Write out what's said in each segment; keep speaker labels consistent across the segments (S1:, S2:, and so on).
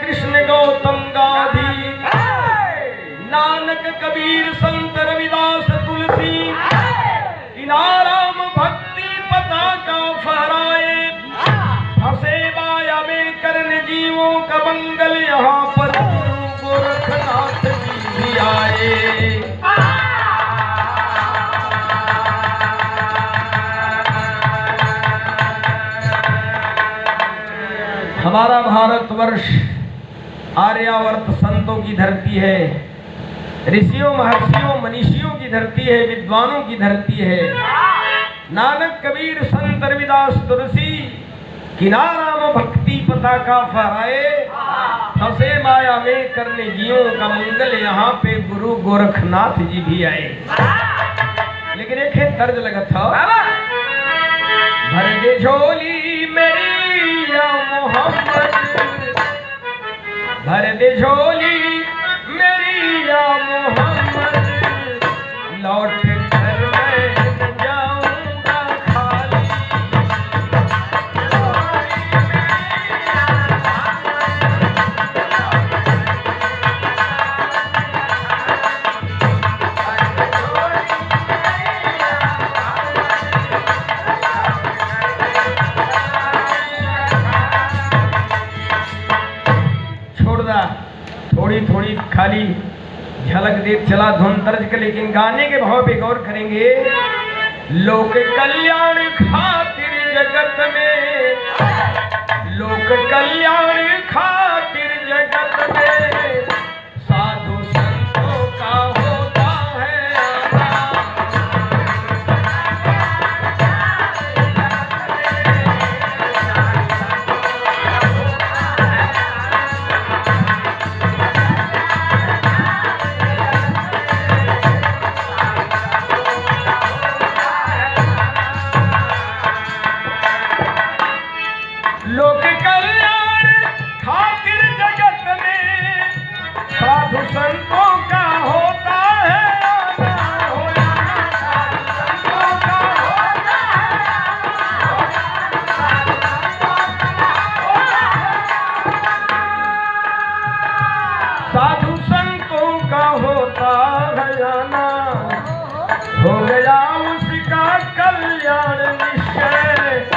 S1: कृष्ण गौतम गांधी, नानक कबीर संत रविदास तुलसी, किनाराम भक्ति पताका फहराए, फंसे माया में करने जीवों का मंगल, यहाँ पर गुरु गोरखनाथ जी भी आए। हमारा भारतवर्ष आर्यावर्त संतों की धरती है, ऋषियों महर्षियों मनीषियों की धरती है, विद्वानों की धरती है। नानक कबीर संत रविदास तुलसी, किनाराम भक्ति पताका फहराए, फंसे माया में करने जीवों का मंगल, यहाँ पे गुरु गोरखनाथ जी भी आए। लेकिन एक है तर्ज लगा था, भर दे झोली मेरी या मोहम्मद, भर दे झोली मेरी या मोहम्मद, लौट कर मैं न जाऊंगा खाली। थोड़ी थोड़ी खाली झलक दे चला धुन तर्ज के, लेकिन गाने के भाव पे गौर करेंगे। लोक कल्याण खातिर जगत में, लोक कल्याण खातिर जगत में, साधु संतों का होता है लोक कल्याण खातिर जगत में, साधु संतों का होता है साधु संतों का होता है आना, हो गया उसका कल्याण निश्चय,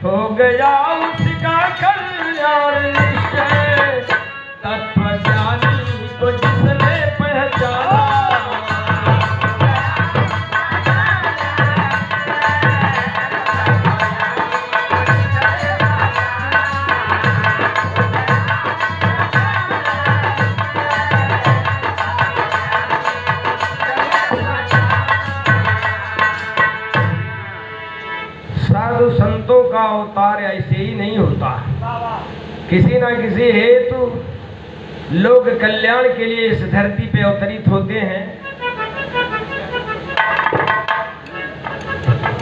S1: हो गया उसका कल्याण निश्चय, तत्वज्ञानी को जिसने पहचाना। साधु संतों का अवतार ऐसे ही नहीं होता, किसी ना किसी हेतु लोक कल्याण के लिए इस धरती पे अवतरित होते हैं।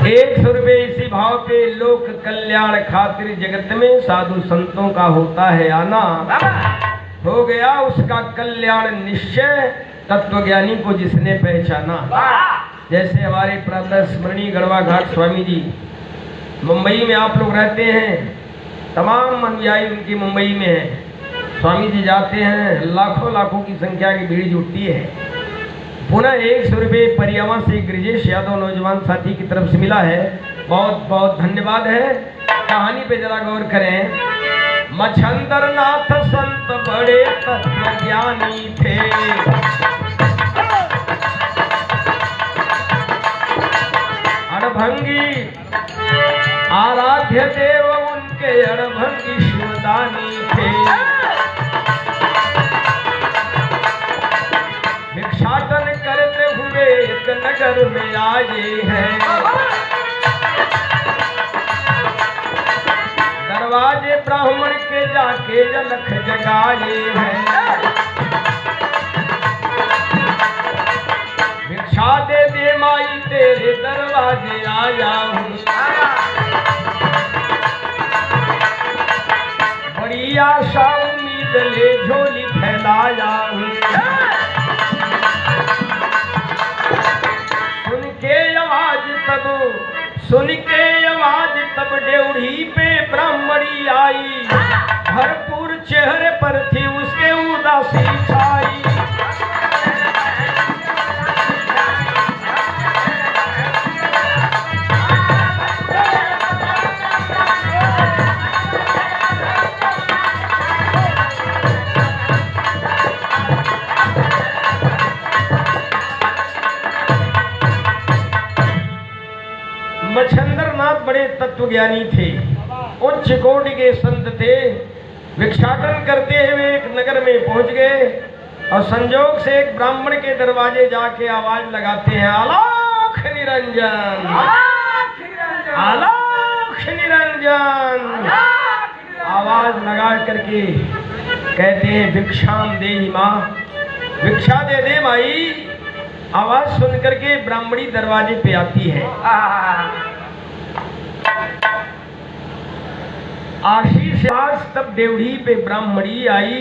S1: 100 रुपये इसी भाव पे, लोक कल्याण खातिर जगत में, साधु संतों का होता है आना, हो गया उसका कल्याण निश्चय, तत्वज्ञानी को जिसने पहचाना। जैसे हमारे प्रातः स्मरणीय गढ़वा घाट स्वामी जी, मुंबई में आप लोग रहते हैं, तमाम अनुयायी उनकी मुंबई में है। स्वामी जी जाते हैं, लाखों लाखों की संख्या की भीड़ जुटती है। पुनः 100 रुपये परियामा से ब्रिजेश यादव नौजवान साथी की तरफ से मिला है, बहुत बहुत धन्यवाद है। कहानी पे जरा गौर करें। मच्छंदर नाथ संत बड़े तत्वज्ञानी थे, अड़भंगी आराध्य देव उनके अड़भंगी शिवदानी थे। भिक्षाटन करते हुए एक नगर में आए हैं, दरवाजे ब्राह्मण के जाके जनक जगाए हैं। भिक्षा दे दे माई तेरे दरवाजे आया हूँ, बड़ी आशा उम्मीद ले झोली फैलाया हूँ। सुन के आवाज तब ड्योढ़ी पे ब्राह्मणी आई, भरपूर चेहरे पर थी तत्वज्ञानी थे, उच्च कोटि के संत थे। भिक्षाटन करते हुए एक नगर में पहुंच गए और संजोग से एक ब्राह्मण के दरवाजे जाके आवाज लगाते हैं, आलोक निरंजन, आलोक निरंजन। आवाज लगा करके कहते हैं, भिक्षाम देहि माँ, भिक्षा दे दे माई। आवाज सुन करके ब्राह्मणी दरवाजे पे आती है। आशीष तब देवढ़ी पे ब्राह्मणी आई,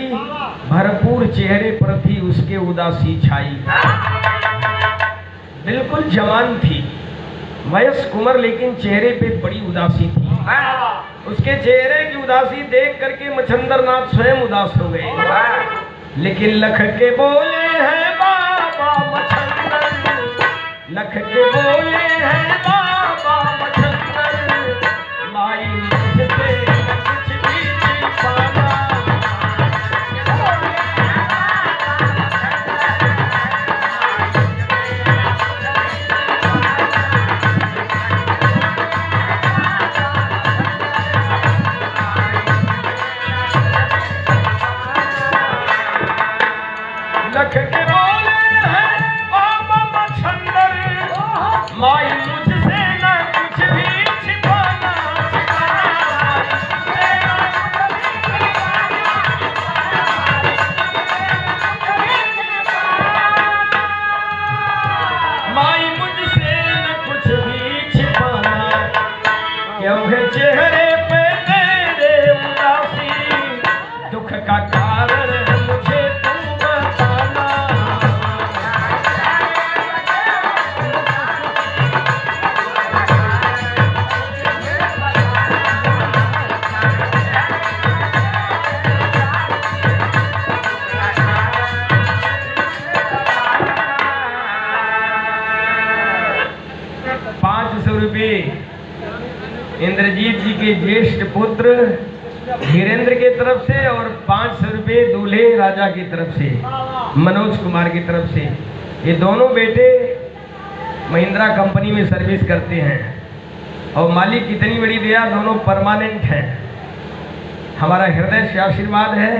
S1: भरपूर चेहरे पर थी उसके उदासी छाई। बिल्कुल जवान थी, वयस्क उम्र, लेकिन चेहरे पे बड़ी उदासी थी। उसके चेहरे की उदासी देख करके मच्छंदर नाथ स्वयं उदास हो गए। लेकिन लख के बोले हैं बाबा मच्छंदर, लख के बोले हैं बाबा मच्छंदर, माई मुझसे कुछ भी छिपाना। लख के बोले हैं बाबा मच्छंदर, माई मुझसे न कुछ भी छिपाना। माई मुझसे न कुछ भी छिपाना, क्योंकि चेहरे पे तेरे उदासी, दुख का कारण मुझे इंद्रजीत जी के ज्येष्ठ पुत्र धीरेन्द्र के तरफ से और 500 रुपये दूल्हे राजा की तरफ से, मनोज कुमार की तरफ से। ये दोनों बेटे महिंद्रा कंपनी में सर्विस करते हैं और मालिक कितनी बड़ी दया, दोनों परमानेंट हैं। हमारा हृदय से आशीर्वाद है,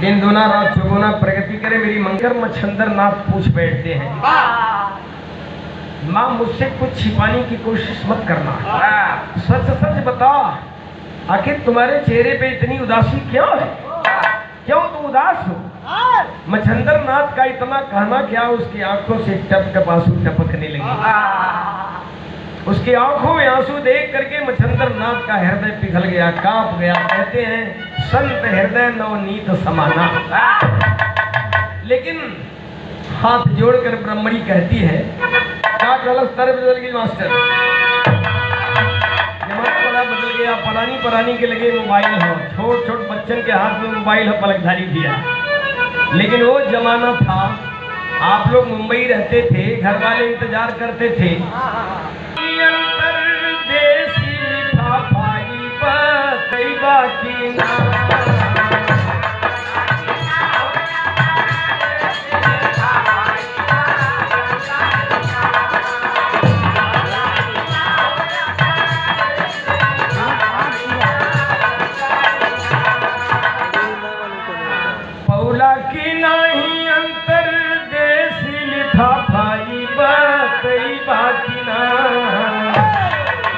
S1: दिन दुना रात चौगुना प्रगति करे मेरी मंगर। मच्छंदर नाथ पूछ बैठते हैं, माँ मुझसे कुछ छिपाने की कोशिश मत करना, सच सच बता, आखिर तुम्हारे चेहरे पे इतनी उदासी क्यों है? क्यों तुम उदास हो? मच्छंदर नाथ का इतना कहना क्या, उसकी आंखों से टप टप आंसू टपकने लगे। उसकी आंखों में आंसू देख करके मच्छंदर नाथ का हृदय पिघल गया, कांप गया। कहते हैं, संत हृदय नवनीत समाना। लेकिन हाथ जोड़कर ब्रह्मणी कहती है, क्या गलत स्तर बदल गई मास्टर, जमाना बड़ा बदल गया, परानी के लगे मोबाइल हो, छोट छोट बच्चन के हाथ में मोबाइल हो, पलकधारी दिया। लेकिन वो जमाना था, आप लोग मुंबई रहते थे, घर वाले इंतजार करते थे।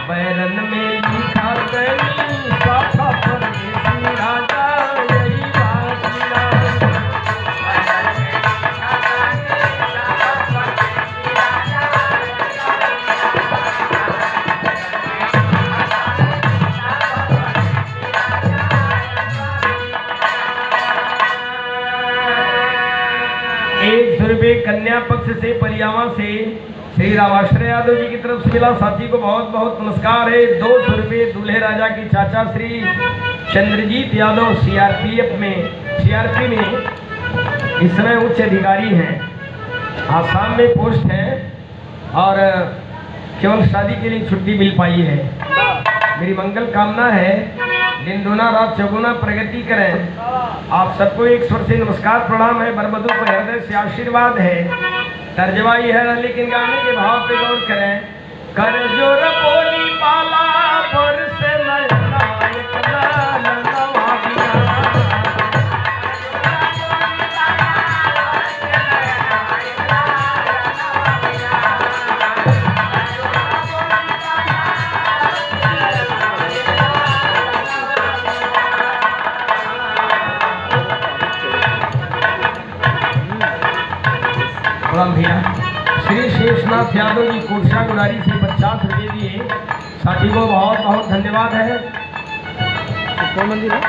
S1: बैरन में लिखा गई साफा परदेसी राजा, यही बात। रुपये कन्या पक्ष से परियावा से श्री रामाश्रय यादव जी की तरफ से मिला। साथी को बहुत बहुत नमस्कार है। 200 रुपये दूल्हे राजा की चाचा श्री चंद्रजीत यादव सीआरपी में इस समय उच्च अधिकारी हैं, आसाम में पोस्ट है और केवल शादी के लिए छुट्टी मिल पाई है। मेरी मंगल कामना है, दिन दुना रात चौगुना प्रगति करें। आप सबको एक स्वर से नमस्कार प्रणाम है। बरबधू को हृदय से आशीर्वाद है। तर्जमा ही है, लेकिन गाने के भाव पे गौर करें। कर जोर बोली पाला पर राम भैया। श्री शेषनाथ यादव जी कोठा गुरारी से 50 रुपये दिए, साथी को बहुत बहुत धन्यवाद है। कौन मंदिर है?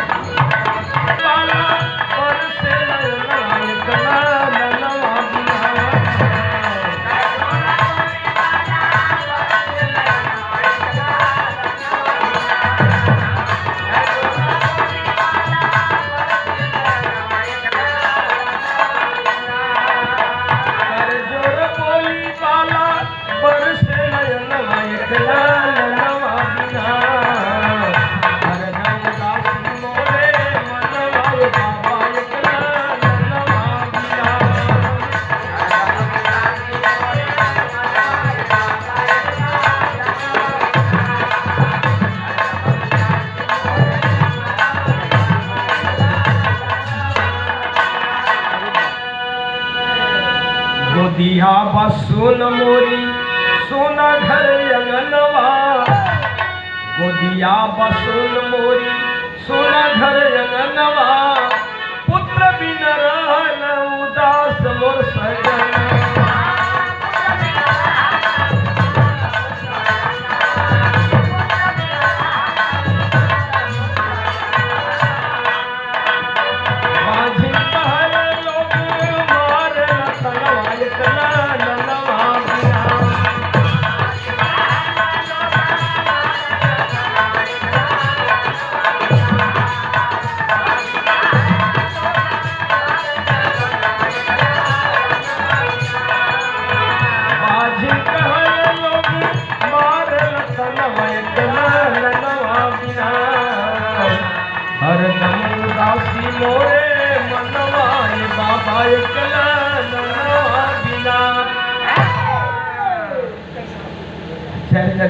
S1: गोदिया बसुन मोरी सोना घर अंगनवा, गोदिया बसुन मोरी सोना घर अंगनवा, पुत्र बिन रहन उदास मोर सजन।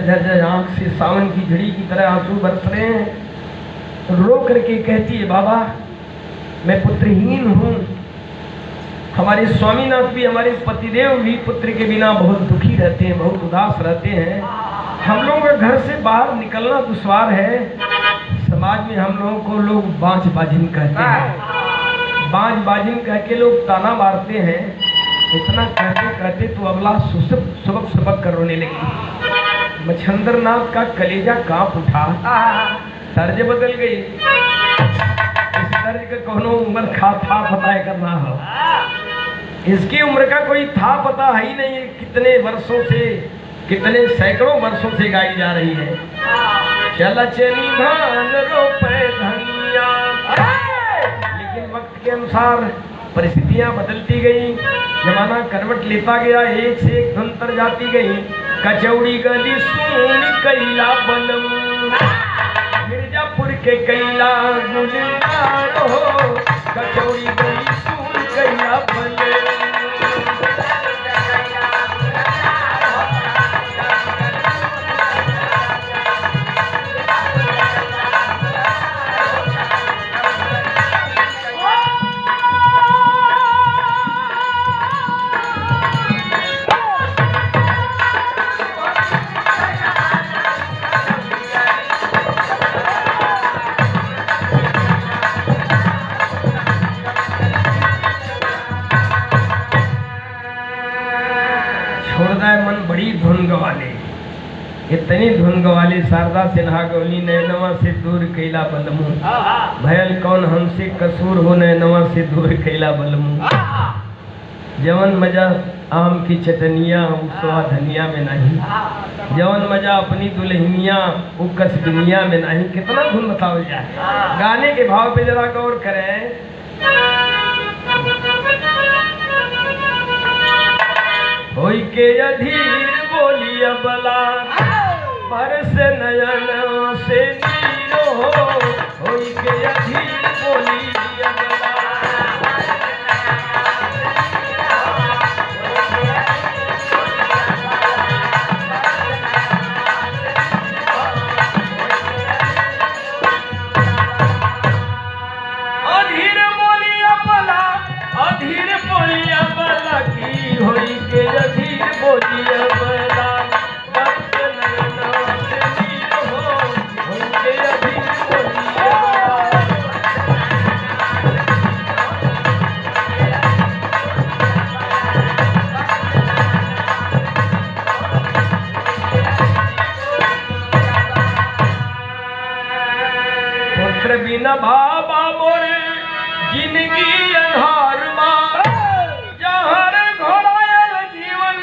S1: झरझर आंख से सावन की झड़ी की तरह आंसू बरस रहे हैं। रो करके कहती है, बाबा मैं पुत्रहीन हूँ। हमारे स्वामीनाथ भी, हमारे पतिदेव भी पुत्र के बिना बहुत दुखी रहते हैं, बहुत उदास रहते हैं। हम लोगों का घर से बाहर निकलना दुश्वार है। समाज में हम लोगों को लोग बांझ बाजिन कहते हैं, बांझ बाजिन कह के लोग ताना मारते हैं। इतना कहते कहते तो अगला सबक सबक कर रोने लगी। मच्छंद्रनाथ का कलेजा कांप उठा, तर्ज बदल गई। इस तर्ज का कोनो उम्र था पता है करना हो, इसकी उम्र का कोई था पता है ही नहीं। कितने वर्षों से, कितने सैकड़ों वर्षों से गाई जा रही है। चल चली धान रोपे धनिया, लेकिन वक्त के अनुसार परिस्थितियां बदलती गई, जमाना करवट लेता गया, एक से एक धुंतर जाती गई। कचौड़ी गली सुन कैला बनम, मिर्जापुर के कैला गुलजार हो, कचौड़ी गली सुन कैला बनम। मन बड़ी धुन गवाले, इतनी धुन गवाले शारदा सिन्हा गौली नैनवा से दूर कैला बलमू, भयल कौन हमसे कसूर हो नैनवा से दूर कैला बलमू। जवन मजा आम की चटनिया उसवा धनिया में नहीं, जवन मजा अपनी दुल्हनिया वो कसबिनिया में नहीं। कितना धुन बताओ जाए। गाने के भाव पे जरा गौर करें। होई के अधीर बोली अबला, बरस नयन से नीरो हो। होई के अधीर बोली अबला, अधीर बोली अबला, अधीर बोली अबला की। होई के अधीर बोली अबला, बरस नयन से नीरो हो। होई के अधीर बोली अबला। जेकर बिना बाबा मोरे जिंदगी अन्हार माँ जहर घोड़ायल जीवन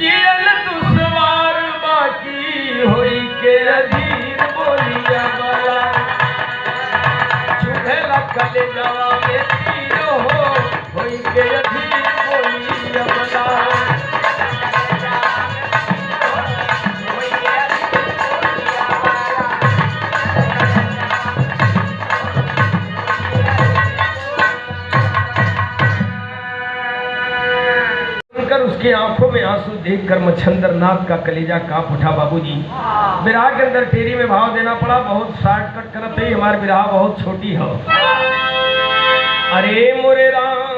S1: जियल दुश्वार बाकी होई के अधीर बोलिया बला चुभेला कले जवा में तीर हो होई के अधीर बोलिया बला उसकी आंखों में आंसू देखकर मच्छंदर नाथ का कलेजा कांप उठा। बाबूजी विरह के अंदर टेरी में भाव देना पड़ा। बहुत शॉर्टकट करते ही हमारी विरह बहुत छोटी हो। अरे मोरे राम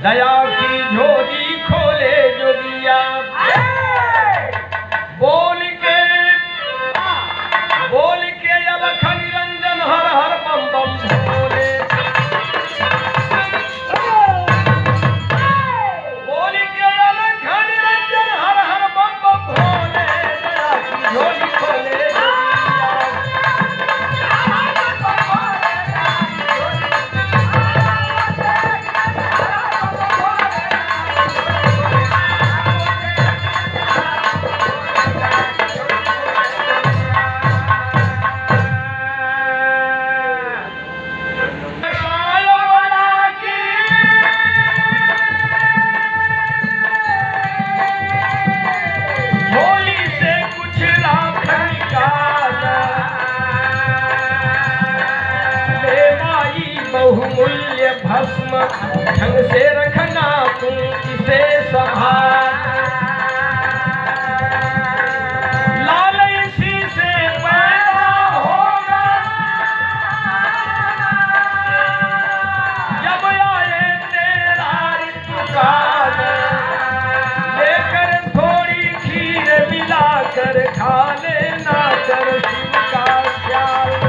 S1: दया की झोली खोले जोगिया बोल के अलख निरंजन हर हर बम बम भोले बहुमूल्य भस्म ढंग से रखना तुम इसे संभाल लाल इसी से पैदा होगा जब आए तेरा ऋतुकाल लेकर थोड़ी खीर मिलाकर खा लेना कर शिव का ख्याल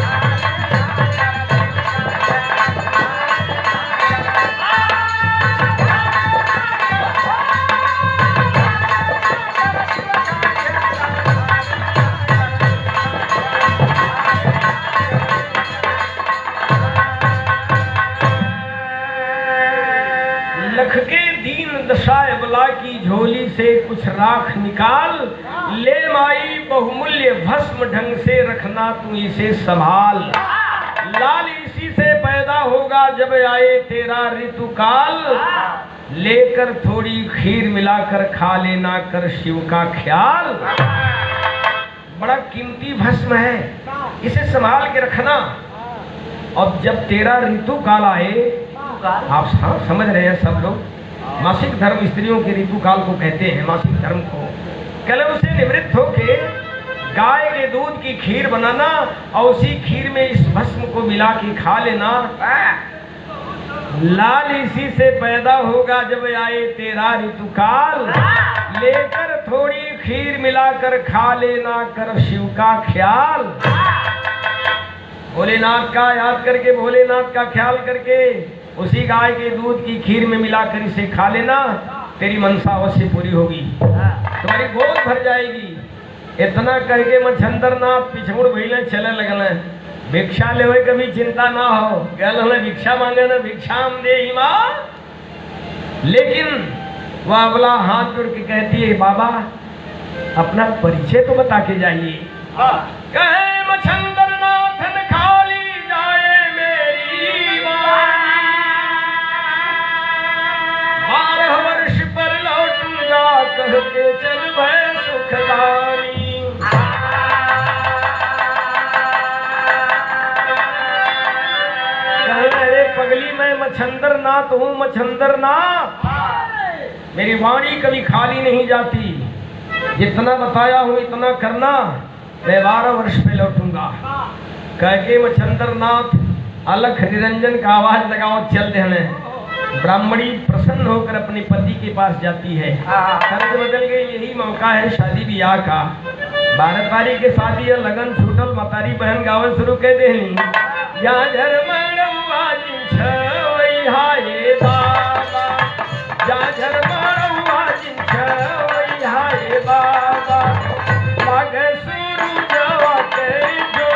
S1: लख के दीन दशाए बला की झोली से कुछ राख निकाल ले माई बहुमूल्य भस्म ढंग से रखना तू इसे संभाल लाल इसी से पैदा होगा जब आए तेरा ऋतुकाल लेकर थोड़ी खीर मिलाकर खा लेना कर शिव का ख्याल बड़ा कीमती भस्म है इसे संभाल के रखना और जब तेरा ऋतुकाल आए आप समझ रहे हैं सब लोग मासिक धर्म स्त्रियों के ऋतुकाल को कहते हैं मासिक धर्म को कलम से निवृत्त होके गाय के दूध की खीर बनाना और उसी खीर में इस भस्म को मिला के खा लेना लाल इसी से पैदा होगा जब आए तेरा ऋतुकाल लेकर थोड़ी खीर मिलाकर खा लेना कर शिव का ख्याल भोलेनाथ का याद करके भोलेनाथ का ख्याल करके उसी गाय के दूध की खीर में मिलाकर इसे खा लेना तेरी मनसा अवश्य पूरी होगी तुम्हारी गोद भर जाएगी। इतना करके मच्छंदरनाथ पिछमुड़ भइले चले लगल भिक्षा ले कभी चिंता ना हो गल भिक्षा मांगे ना भिक्षा दे ही माँ लेकिन वह अबला हाथ जोड़ के कहती है बाबा अपना परिचय तो बता के जाइए। कहे मच्छंदरनाथ खाली जाए मेरी वाणी 12 वर्ष पर लौटूंगा कह के चल भय सुखदानी। अरे पगली मैं मच्छंदरनाथ हूँ मच्छंदरनाथ मेरी वाणी कभी खाली नहीं जाती जितना बताया हूँ इतना करना मैं 12 वर्ष पे लौटूंगा। कह के मच्छंदरनाथ अलख निरंजन का आवाज लगाओ चल देने। ब्राह्मणी प्रसन्न होकर अपने पति के पास जाती है। तर्ज बदल गई यही मौका है शादी ब्याह का। 12 तारीख के शादी है लगन छूटल मतारी बहन गावन शुरू कह देनी या झरमड़ुआ जिंछवई हाय बाबा या झरमड़ुआ जिंछवई हाय बाबा मागे सूरजवा के जो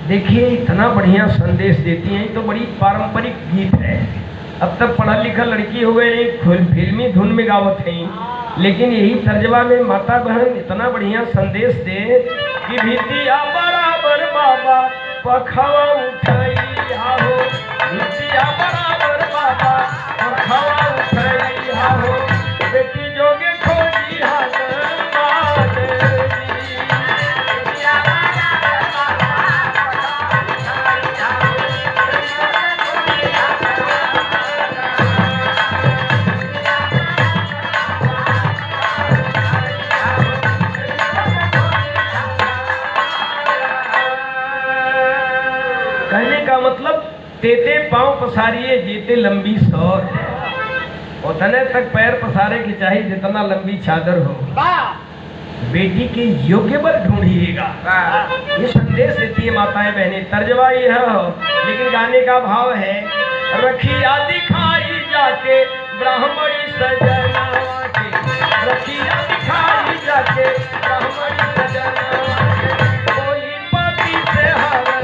S1: देखिए इतना बढ़िया संदेश देती हैं, तो बड़ी पारंपरिक गीत है। अब तक पढ़ा लिखा लड़की हो गए नहीं, फिल्मी धुन में गावत है, लेकिन यही तर्जबा में माता बहन इतना बढ़िया संदेश दे कि भीतिया बराबर बाबा पखवा उठैया हो, भीतिया बराबर बाबा पखवा उठैया हो, बेटी जोगे खोजी हाथ मतलब तेते पांव पसारिए जीते लंबी सौर, उतने तक पैर पसारे की चाहिए जितना लंबी चादर हो, बेटी के योग्य पर ढूंढिएगा। ये संदेश देती है माताएं बहनें। तर्जमा यह हो, लेकिन गाने का भाव है रखिया दिखाई जाके ब्राह्मणी सजना के, रखिया दिखाई जाके ब्राह्मणी सजना के, बोली पति से हर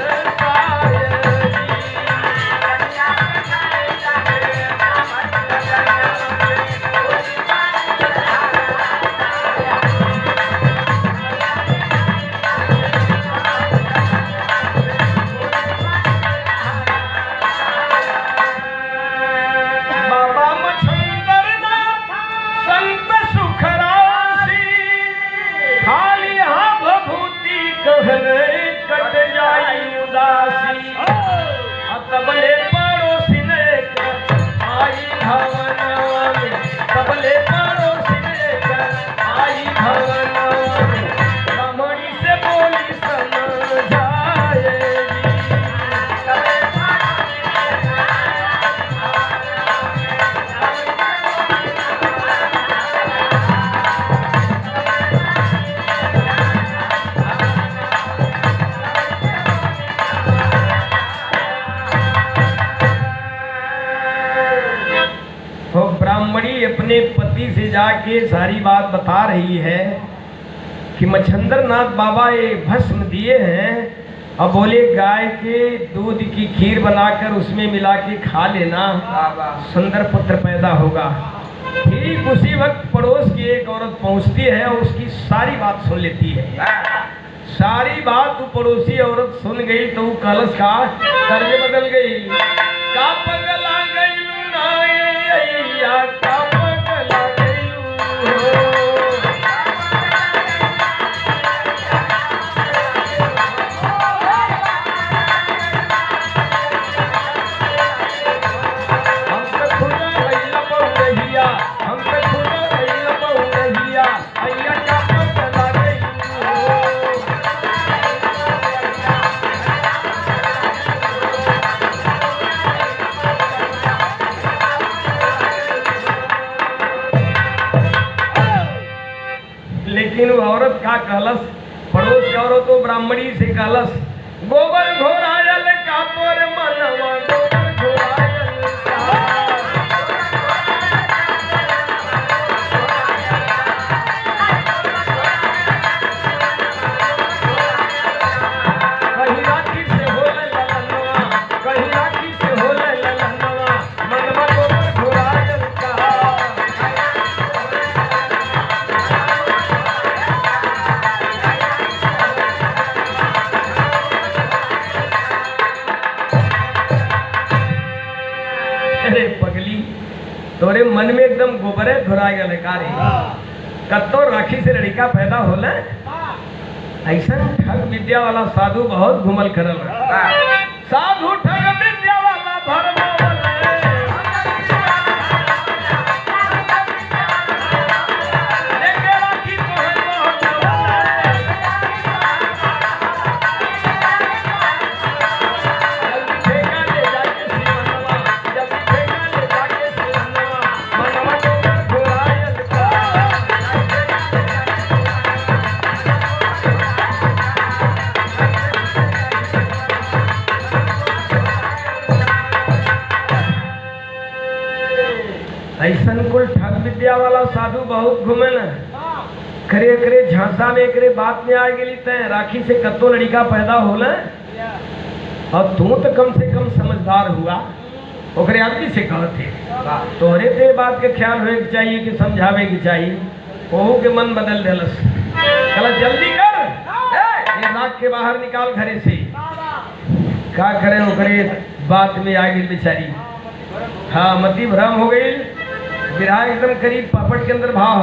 S1: अपने पति से जाके सारी बात बता रही है कि मच्छंदर नाथ बाबा ये भस्म दिए हैं, अब बोले गाय के दूध की खीर बनाकर उसमें मिला के खा लेना, सुंदर पुत्र पैदा होगा। ठीक उसी वक्त पड़ोस की एक औरत पहुंचती है और उसकी सारी बात सुन लेती है। सारी बात वो पड़ोसी औरत सुन गई तो वो कलश का तर्ज बदल गई। का पगला गई ना का पगला गई औरत का कलश पड़ोस की औरत तो ब्राह्मणी से कलश गोबर घोरायल का तोर मनवा गोबर घोरायल कहीं राखी से होले ललनवा, कहीं राखी से होले ललनवा, मनवा गोबर घोरायल का। तोरे मन में एकदम गोबरे घुरा गया कारी कत्तो राखी से लड़का पैदा होला। ऐसा ठग विद्या वाला साधु बहुत घुमल करल साधु ठग विद्या वाला भरमो ऐसा कुल ठग विद्या वाला साधु बहुत घूमे न करे करे झांसा में करे बात में आ गई तय राखी से कत्तो लड़का पैदा होला और तू तो कम से कम समझदार हुआ, ओकरे आदमी से कहते तोहरे ते बात के ख्याल होए के चाहिए कि समझावे के चाहिए। ओहू के मन बदल देलस, चला जल्दी कर, ये नाक के बाहर निकाल घरे से। का करे ओकरे बात में आ गई बेचारी, हाँ मति भ्रम हो गई, विराह एकदम करीब पापड़ के अंदर भाव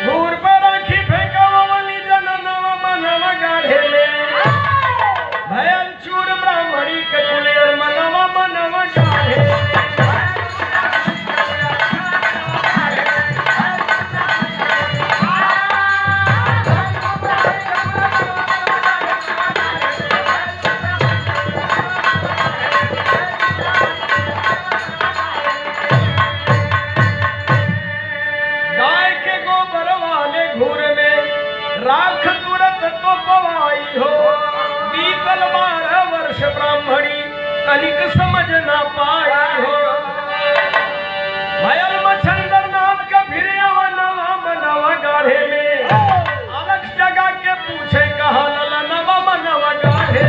S1: घूर पर राखी फेंकावली जननवा मनवा गाढ़े में भयल चूर ब्राह्मणी के कुलेर मनवा मनवा गाढ़े। राख तुरत तो पवाई हो, बीतल 12 वर्ष ब्राह्मणी तनिक समझ ना पाई हो। भयल मछंदर नाथ का फिर नवा मनवा गाढ़े में अलग जगह के पूछे कहा लला नवा मनवा गाढ़े।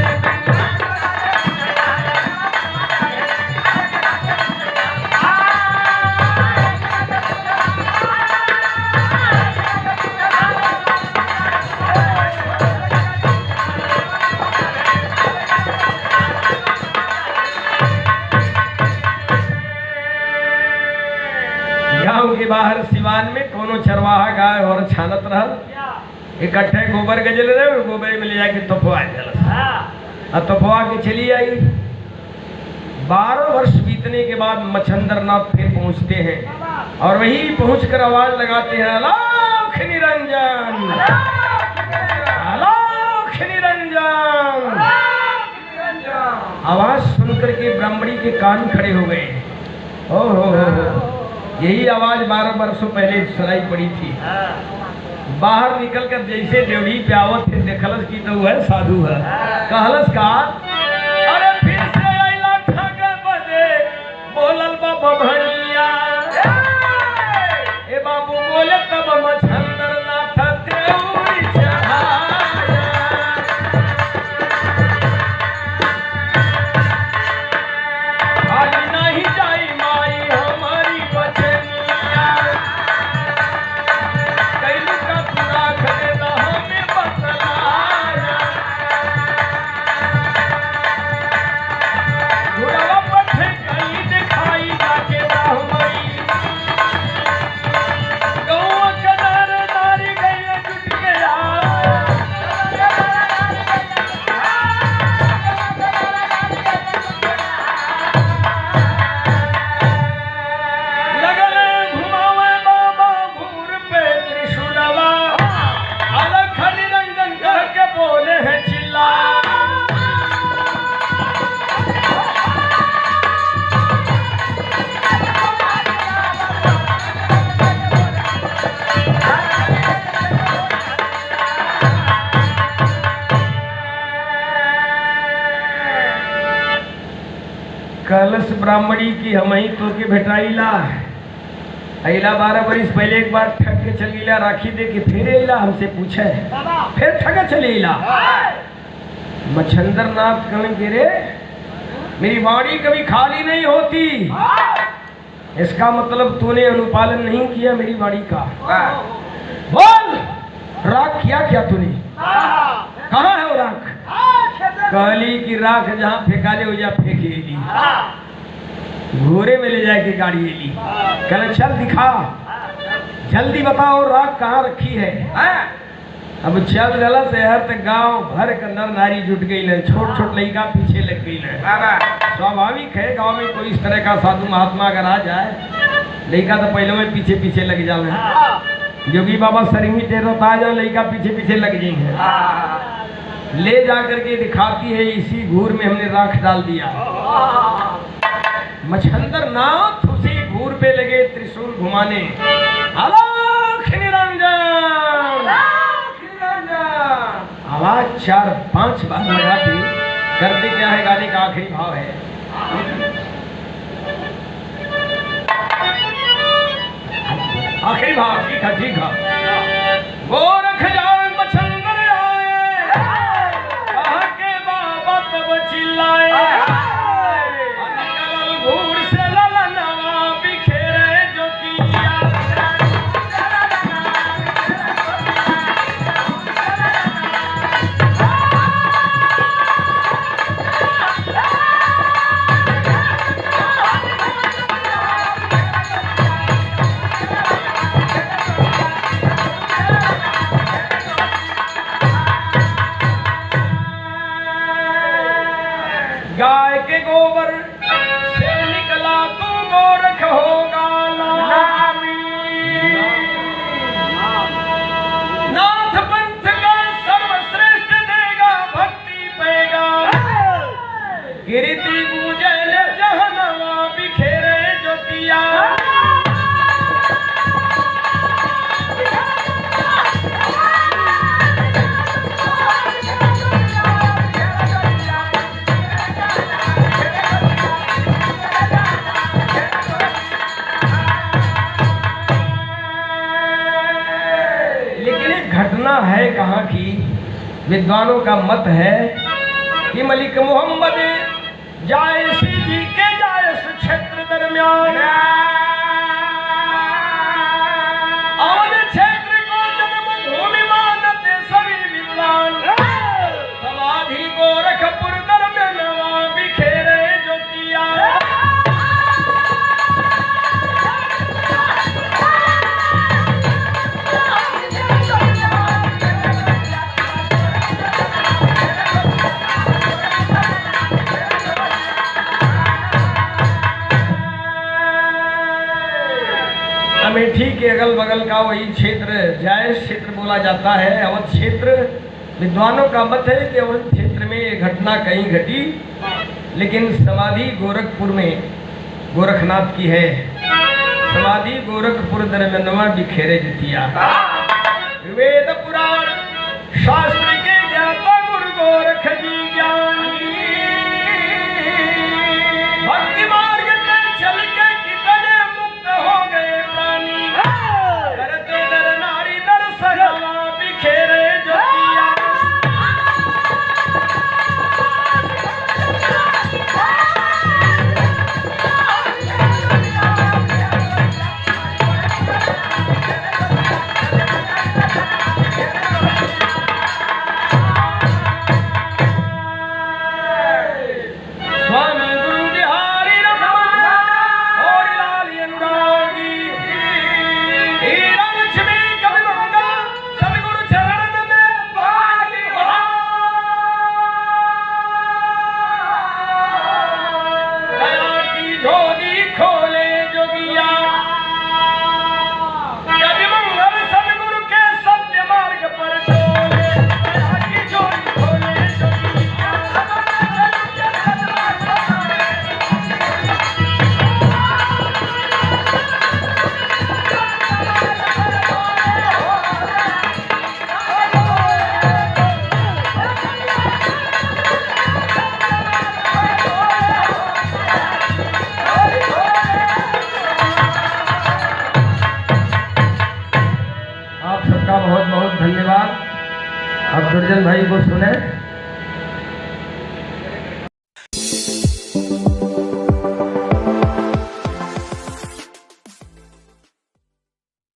S1: गांव के बाहर सिवान में कोनो चरवाहा गाय और छानत रहल, इकट्ठे गोबर गजल रहे, गोबर में ले जाके तोपवा दिया, तोपवा के चली आई। 12 वर्ष बीतने के बाद मच्छंदर नाथ फिर पहुंचते हैं और वही पहुंचकर आवाज लगाते हैं अलोक निरंजन, अलोक निरंजन। आवाज सुनकर के ब्राह्मणी के कान खड़े हो गए। हो यही आवाज 12 वर्षों पहले सुनाई पड़ी थी। बाहर निकलकर जैसे ड्योढ़ी पे आवत थे देखलस की तो वह साधु है, कहलस का अरे फिर से आइला ठग बदे बोलल बाबा भनिया। ए बाबू बोले तब मच्छंदर नाथ त्रिउरी चढ़ाया। आज नहीं जाई माई हमारी बचनिया, कैलू का पूरा खदेदा हमें बतलाया। घुड़वा पट्टे कहीं दिखाई जाके हमारी गौवा कनार नारी गई जुट गया। कलश ब्राह्मणी की हम ही तो के भेटाइला अला 12 बरिस पहले एक बार ठग के चल गईला, राखी दे के फिर अला हमसे पूछे, फिर ठगा चले अला। मच्छंदर नाथ कहेंगे रे मेरी वाणी कभी खाली नहीं होती, इसका मतलब तूने अनुपालन नहीं किया मेरी वाणी का। बोल राख किया क्या तूने, कहाँ है वो राख? कहली की राख जहाँ फेंका ले वजह फेंके ली, घोड़े में ले जाके गाड़ी ली। कहले चल दिखा, जल्दी बताओ राख कहाँ रखी है। अब चल गला शहर तक गांव भर के नर नारी जुट गई, छोट छोट लड़का पीछे लग गई। स्वाभाविक है गांव में कोई इस तरह का साधु महात्मा अगर आ जाए, लड़का तो पहले में पीछे पीछे लग जाए। जोगी बाबा शरीमी तेरो ताजा लड़का पीछे पीछे लग जाएंगे। ले जाकर के दिखाती है इसी घूर में हमने राख डाल दिया। मच्छंदर नाथ उसी घूर पे लगे त्रिशूल घुमाने, अलोक निरंजन आवाज 4-5 बार लगाती। करते क्या है गाने का आखिरी भाव है, आखिरी भाव ठीक है ठीक है। गोरख जान मच्छंदर आए घटना है कहाँ की? विद्वानों का मत है कि मलिक मोहम्मद जायसी जी के जायस क्षेत्र दरमियान अवध क्षेत्र को जन्मभूमि मानते सभी विद्वान, समाधि गोरखपुर दरमियान बिखेरे ज्योतिया। अमेठी के अगल बगल का वही क्षेत्र जायस क्षेत्र बोला जाता है, अवध क्षेत्र। विद्वानों का मत है कि अवध क्षेत्र में ये घटना कहीं घटी, लेकिन समाधि गोरखपुर में गोरखनाथ की है। समाधि गोरखपुर दरमियानवा बिखेरे ज्योतिया। वेद पुराण शास्त्र के ज्ञाता गुरु गोरख जी ज्ञानी, भक्ति मार्ग में चल के कितने मुक्त हो गए प्राणी, करते नर नारी दर्शन बिखेरे ज्योतिया। बहुत बहुत धन्यवाद। अब दुर्जन भाई को सुने।